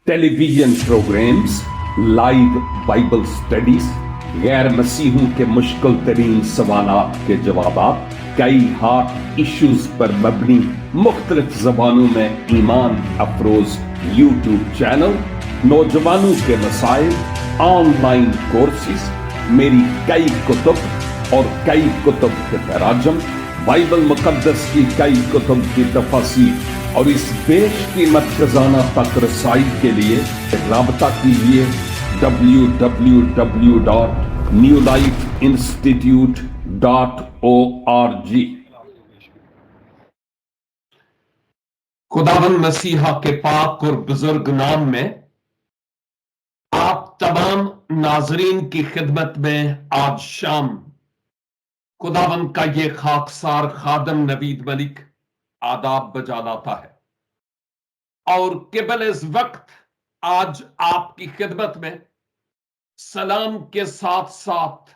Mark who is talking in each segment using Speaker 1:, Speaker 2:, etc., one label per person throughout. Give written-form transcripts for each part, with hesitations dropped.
Speaker 1: ٹیلی vision programmes, live Bible studies, غیر مسیحوں کے مشکل ترین سوالات کے جوابات، کئی ہاٹ ایشوز پر مبنی مختلف زبانوں میں ایمان افروز یوٹیوب چینل، نوجوانوں کے مسائل، آن لائن کورسز، میری کئی کتب اور کئی کتب کے تراجم، بائبل مقدس کی کئی کتب کی تفاسیر اور اس بیش قیمت خزانہ تک رسائی کے لیے رابطہ کیجیے www.newlifeinstitute.org۔ خداوند مسیحا کے پاک اور بزرگ نام میں آپ تمام ناظرین کی خدمت میں آج شام خداوند کا یہ خاکسار خادم نوید ملک آداب بجا لاتا ہے اور قبل اس وقت آج آپ کی خدمت میں سلام کے ساتھ ساتھ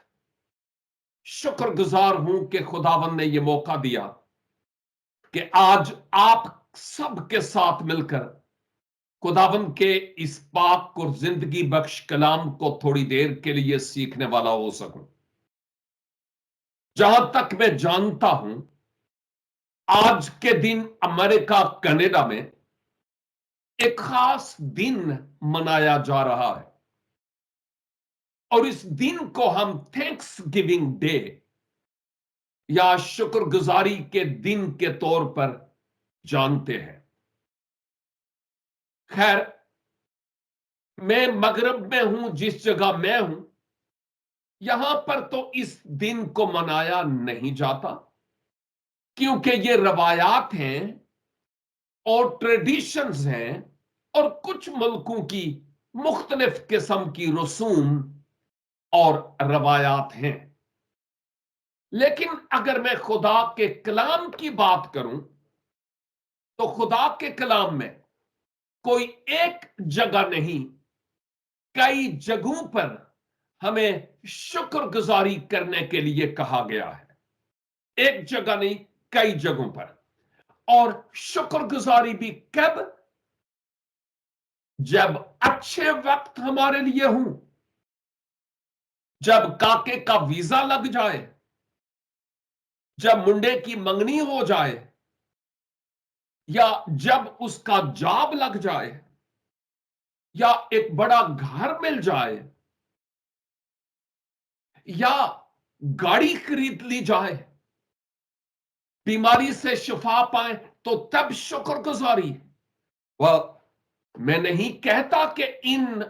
Speaker 1: شکر گزار ہوں کہ خداوند نے یہ موقع دیا کہ آج آپ سب کے ساتھ مل کر خداوند کے اس پاک اور زندگی بخش کلام کو تھوڑی دیر کے لیے سیکھنے والا ہو سکوں۔ جہاں تک میں جانتا ہوں آج کے دن امریکہ کینیڈا میں ایک خاص دن منایا جا رہا ہے اور اس دن کو ہم تھینکس گیونگ ڈے یا شکر گزاری کے دن کے طور پر جانتے ہیں۔ خیر، میں مغرب میں ہوں، جس جگہ میں ہوں یہاں پر تو اس دن کو منایا نہیں جاتا کیونکہ یہ روایات ہیں اور ٹریڈیشنز ہیں اور کچھ ملکوں کی مختلف قسم کی رسوم اور روایات ہیں۔ لیکن اگر میں خدا کے کلام کی بات کروں تو خدا کے کلام میں کوئی ایک جگہ نہیں، کئی جگہوں پر ہمیں شکر گزاری کرنے کے لیے کہا گیا ہے۔ ایک جگہ نہیں، کئی جگہوں پر۔ اور شکر گزاری بھی کب؟ جب اچھے وقت ہمارے لیے ہوں، جب کاکے کا ویزا لگ جائے، جب منڈے کی منگنی ہو جائے، یا جب اس کا جاب لگ جائے، یا ایک بڑا گھر مل جائے، یا گاڑی خرید لی جائے، بیماری سے شفا پائیں تو تب شکر گزاری۔ میں نہیں کہتا کہ ان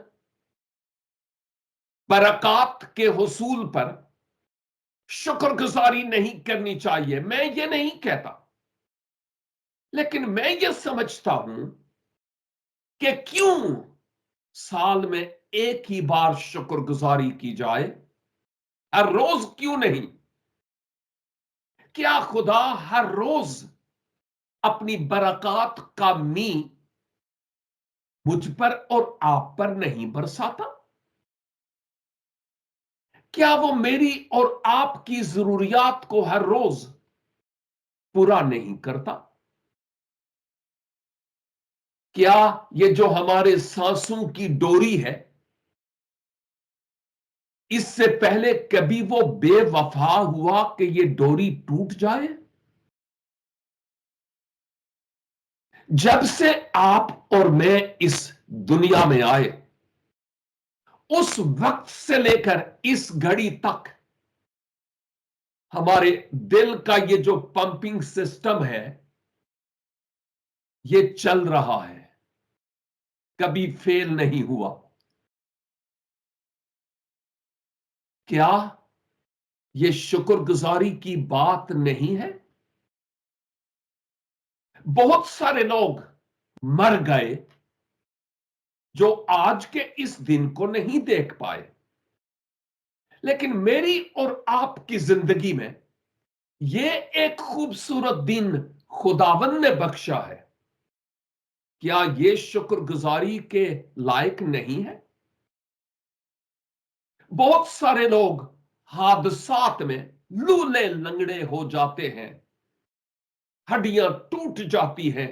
Speaker 1: برکات کے حصول پر شکر گزاری نہیں کرنی چاہیے، میں یہ نہیں کہتا، لیکن میں یہ سمجھتا ہوں کہ کیوں سال میں ایک ہی بار شکر گزاری کی جائے، ہر روز کیوں نہیں؟ کیا خدا ہر روز اپنی برکات کا می مجھ پر اور آپ پر نہیں برساتا؟ کیا وہ میری اور آپ کی ضروریات کو ہر روز پورا نہیں کرتا؟ کیا یہ جو ہمارے سانسوں کی ڈوری ہے، اس سے پہلے کبھی وہ بے وفا ہوا کہ یہ ڈوری ٹوٹ جائے؟ جب سے آپ اور میں اس دنیا میں آئے اس وقت سے لے کر اس گھڑی تک ہمارے دل کا یہ جو پمپنگ سسٹم ہے یہ چل رہا ہے، کبھی فیل نہیں ہوا۔ کیا یہ شکر گزاری کی بات نہیں ہے؟ بہت سارے لوگ مر گئے جو آج کے اس دن کو نہیں دیکھ پائے، لیکن میری اور آپ کی زندگی میں یہ ایک خوبصورت دن خداوند نے بخشا ہے۔ کیا یہ شکر گزاری کے لائق نہیں ہے؟ بہت سارے لوگ حادثات میں لولے لنگڑے ہو جاتے ہیں، ہڈیاں ٹوٹ جاتی ہیں،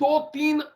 Speaker 1: 2-3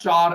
Speaker 1: 4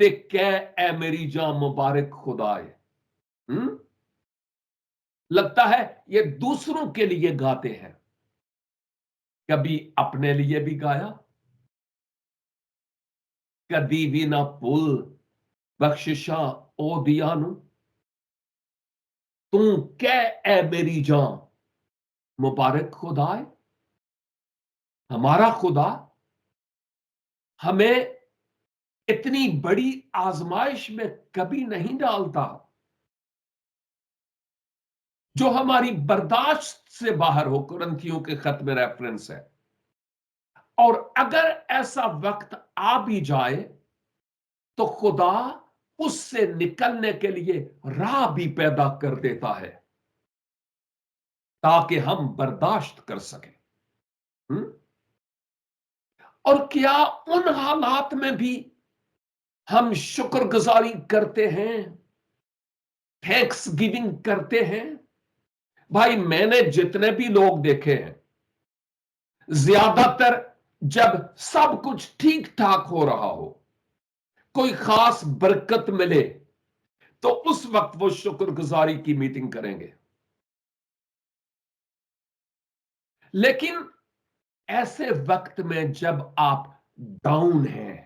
Speaker 1: تے کہ اے میری جان مبارک خدائے. لگتا ہے یہ دوسروں کے لیے گاتے ہیں. کبھی اپنے لیے بھی گایا. کدی بھی نہ پل بخششاں او دیا نو. تو کہ اے میری جان مبارک خدائے. ہمارا خدا ہمیں اتنی بڑی آزمائش میں کبھی نہیں ڈالتا جو ہماری برداشت سے باہر ہو. کرنتھیوں کے خط میں ریفرنس ہے. اور اگر ایسا وقت آ بھی جائے تو خدا اس سے نکلنے کے لیے راہ بھی پیدا کر دیتا ہے تاکہ ہم برداشت کر سکیں. اور کیا ان حالات میں بھی ہم شکر گزاری کرتے ہیں, تھینکس گیونگ کرتے ہیں؟ بھائی میں نے جتنے بھی لوگ دیکھے ہیں, زیادہ تر جب سب کچھ ٹھیک ٹھاک ہو رہا ہو, کوئی خاص برکت ملے, تو اس وقت وہ شکر گزاری کی میٹنگ کریں گے. لیکن ایسے وقت میں جب آپ ڈاؤن ہیں,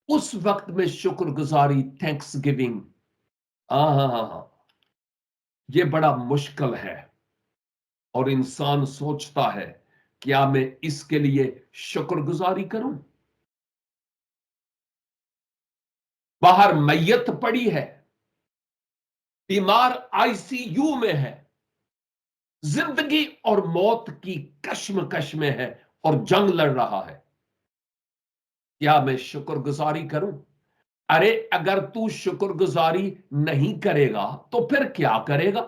Speaker 1: اس وقت میں شکر گزاری, تھینکس گیونگ, ہاں یہ بڑا مشکل ہے. اور انسان سوچتا ہے کیا میں اس کے لیے شکر گزاری کروں؟ باہر میت پڑی ہے, بیمار آئی سی یو میں ہے, زندگی اور موت کی کشمکش میں ہے اور جنگ لڑ رہا ہے. کیا میں شکر گزاری کروں؟ ارے اگر تو شکر گزاری نہیں کرے گا تو پھر کیا کرے گا؟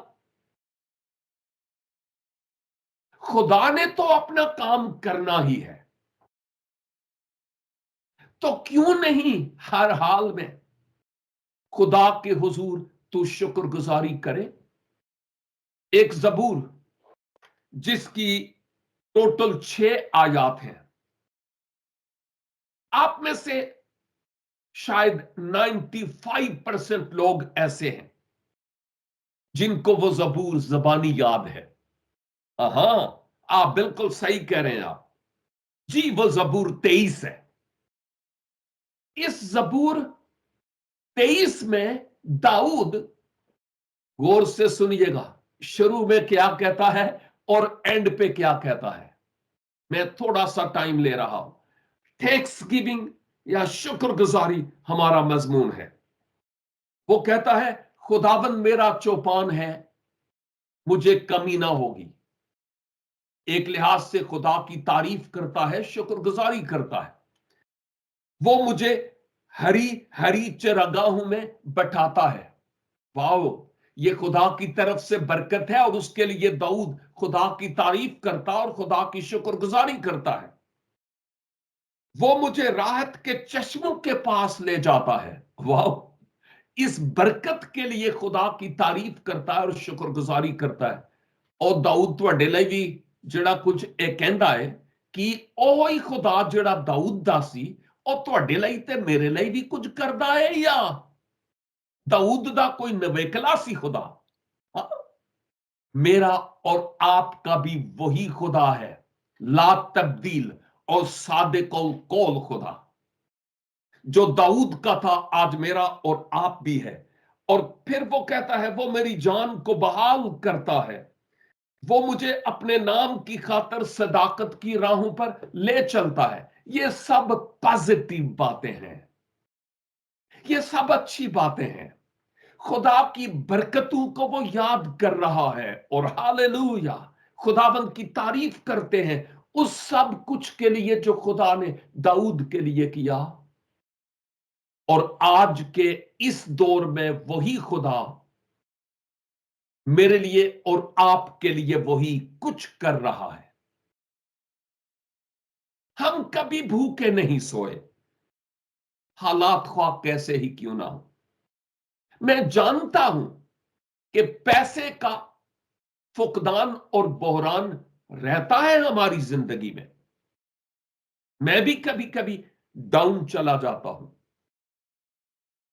Speaker 1: خدا نے تو اپنا کام کرنا ہی ہے, تو کیوں نہیں ہر حال میں خدا کے حضور تو شکر گزاری کرے. ایک زبور جس کی ٹوٹل 6 آیات ہیں, آپ میں سے شاید 95% لوگ ایسے ہیں جن کو وہ زبور زبانی یاد ہے. ہاں آپ بالکل صحیح کہہ رہے ہیں آپ جی, وہ زبور 23 ہے. اس زبور 23 میں داؤد, غور سے سنیے گا, شروع میں کیا کہتا ہے اور اینڈ پہ کیا کہتا ہے. میں تھوڑا سا ٹائم لے رہا ہوں. تھینکس گیونگ یا شکر گزاری ہمارا مضمون ہے. وہ کہتا ہے خداوند میرا چوپان ہے, مجھے کمی نہ ہوگی. ایک لحاظ سے خدا کی تعریف کرتا ہے, شکر گزاری کرتا ہے. وہ مجھے ہری ہری چراگاہوں میں بٹھاتا ہے. واو, یہ خدا کی طرف سے برکت ہے, اور اس کے لیے داؤد خدا کی تعریف کرتا اور خدا کی شکر گزاری کرتا ہے. وہ مجھے راحت کے چشموں کے پاس لے جاتا ہے. واو, اس برکت کے لیے خدا کی تعریف کرتا ہے اور شکر گزاری کرتا ہے. اور داؤد تواڈے لئی بھی جڑا کچھ اے کہندا ہے کہ اوہی خدا جڑا داؤد دا سی او تواڈے لئی تے میرے لئی بھی کچھ کردا ہے, یا داؤد دا کوئی نویکلا سی خدا؟ ہاں؟ میرا اور آپ کا بھی وہی خدا ہے, لا تبدیل اور صادق القول خدا. جو داؤد کا تھا آج میرا اور آپ بھی ہے. اور پھر وہ کہتا ہے وہ میری جان کو بحال کرتا ہے, وہ مجھے اپنے نام کی خاطر صداقت کی راہوں پر لے چلتا ہے. یہ سب پازیٹیو باتیں ہیں, یہ سب اچھی باتیں ہیں. خدا کی برکتوں کو وہ یاد کر رہا ہے, اور ہاللویا, خداوند کی تعریف کرتے ہیں اس سب کچھ کے لیے جو خدا نے داؤد کے لیے کیا. اور آج کے اس دور میں وہی خدا میرے لیے اور آپ کے لیے وہی کچھ کر رہا ہے. ہم کبھی بھوکے نہیں سوئے, حالات خواہ کیسے ہی کیوں نہ ہو. میں جانتا ہوں کہ پیسے کا فقدان اور بحران رہتا ہے ہماری زندگی میں. میں بھی کبھی کبھی ڈاؤن چلا جاتا ہوں,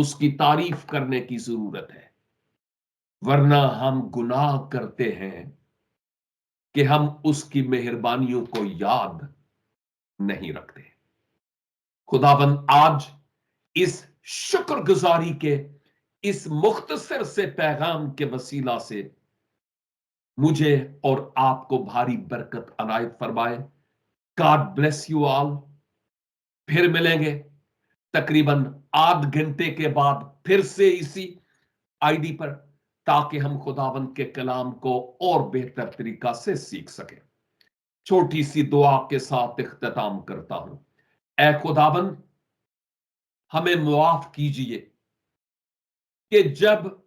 Speaker 1: اس کی تعریف کرنے کی ضرورت ہے، ورنہ ہم گناہ کرتے ہیں کہ ہم اس کی مہربانیوں کو یاد نہیں رکھتے۔ خداوند آج اس شکر گزاری کے اس مختصر سے پیغام کے وسیلہ سے مجھے اور آپ کو بھاری برکت عنایت فرمائے۔ God bless you all۔ پھر ملیں گے تقریباً آدھ گھنٹے کے بعد پھر سے اسی آئی ڈی پر، تاکہ ہم خداوند کے کلام کو اور بہتر طریقہ سے سیکھ سکیں۔ چھوٹی سی دعا کے ساتھ اختتام کرتا ہوں۔ اے خداوند، ہمیں معاف کیجئے کہ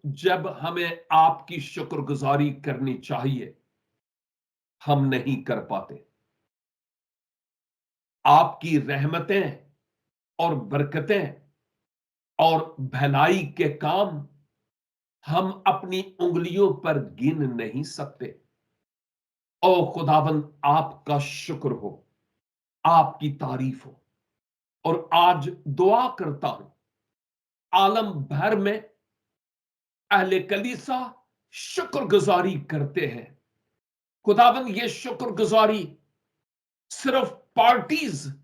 Speaker 1: جب ہمیں آپ کی شکر گزاری کرنی چاہیے ہم نہیں کر پاتے۔ آپ کی رحمتیں اور برکتیں اور بھلائی کے کام ہم اپنی انگلیوں پر گن نہیں سکتے۔ او خداوند، آپ کا شکر ہو، آپ کی تعریف ہو۔ اور آج دعا کرتا ہوں، عالم بھر میں اہل کلیسا شکر گزاری کرتے ہیں۔ خداوند، یہ شکر گزاری صرف پارٹیز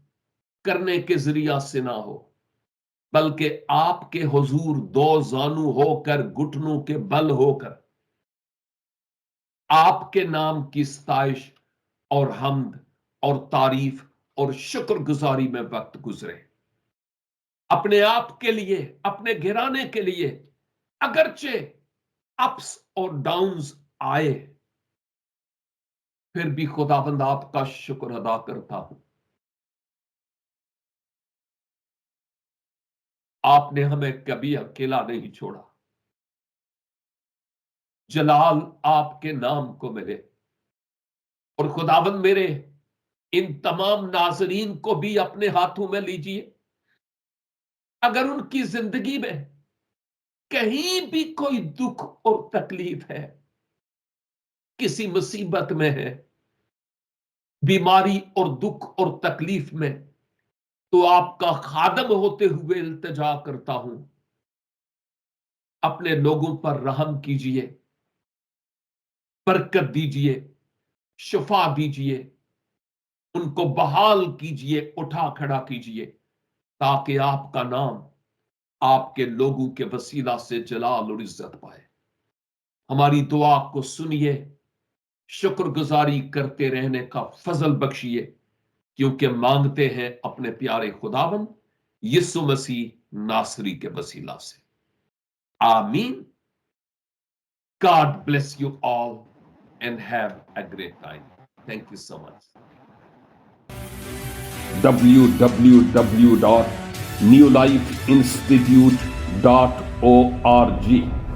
Speaker 1: کرنے کے ذریعہ سے نہ ہو، بلکہ آپ کے حضور دو زانو ہو کر، گھٹنوں کے بل ہو کر آپ کے نام کی ستائش اور حمد اور تعریف اور شکر گزاری میں وقت گزرے۔ اپنے آپ کے لیے، اپنے گھرانے کے لیے، اگرچہ اپس اور ڈاؤنز آئے، پھر بھی خداوند آپ کا شکر ادا کرتا ہوں۔ آپ نے ہمیں کبھی اکیلا نہیں چھوڑا۔ جلال آپ کے نام کو ملے۔ اور خداوند، میرے ان تمام ناظرین کو بھی اپنے ہاتھوں میں لیجئے۔ اگر ان کی زندگی میں کہیں بھی کوئی دکھ اور تکلیف ہے، کسی مصیبت میں ہے، بیماری اور دکھ اور تکلیف میں، تو آپ کا خادم ہوتے ہوئے التجا کرتا ہوں، اپنے لوگوں پر رحم کیجئے، برکت دیجئے، شفا دیجئے، ان کو بحال کیجئے، اٹھا کھڑا کیجئے، تاکہ آپ کا نام آپ کے لوگوں کے وسیلہ سے جلال اور عزت پائے۔ ہماری دعا کو سنیے، شکر گزاری کرتے رہنے کا فضل بخشیے، کیونکہ مانگتے ہیں اپنے پیارے خداوند یسوع مسیح ناصری کے وسیلہ سے۔ آمین۔ God bless you all and have a great time. Thank you so much.
Speaker 2: www.newlifeinstitute.org